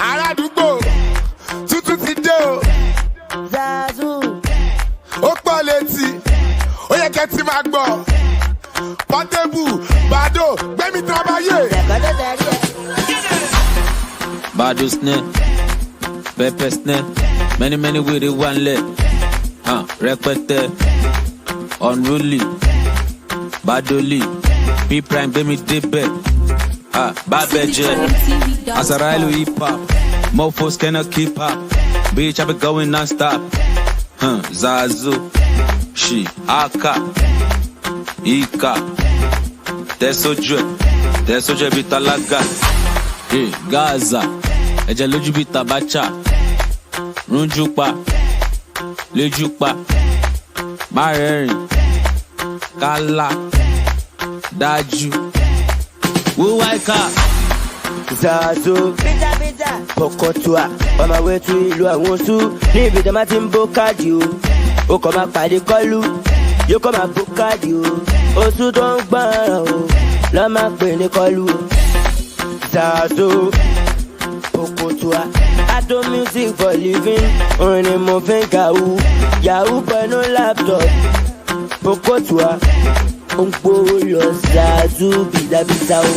Aládùúgbò tuntun ti dé o. Zazu. Ó pọ̀ létí, ó yẹ kẹ́ ti máa gbọ́. Portable, Bado, gbẹ́mí travailler. Bado snare, pepper snare, many with it one leg. Rẹpẹtẹ, unruly, Badoli, P prime gbẹ́mí débẹ̀. Babẹjẹ, Asarailu hip hop, mofos cannot keep up. Bitch, I be going non-stop. Zazu, she, Aka, Ika, Tesoje bitalaga. Gaza, ẹ̀jẹ̀ lójú bí tabacha, Runjupa, Lejupa, Marẹ́rìn, Kala, Dájú, Wúwáìkà. Zazu, Pokotua, on my way to ìlú àwọn oṣù, ní ibi tí a máa ti ń bó káàdì o. Ó kàn máa pàdé kọ́lù, yóò kàn máa bó káàdì o. Oṣù tó ń gbọ́ràn o, lọ́ máa pè ní kọ́lù o. Zazu, Pokotua, I do music for living, orin ni mo fi ń kàwú. Yahoo pẹ̀lú laptop, Pokotua, ó ń gbówó lọ Zazu bìdàbìdà o.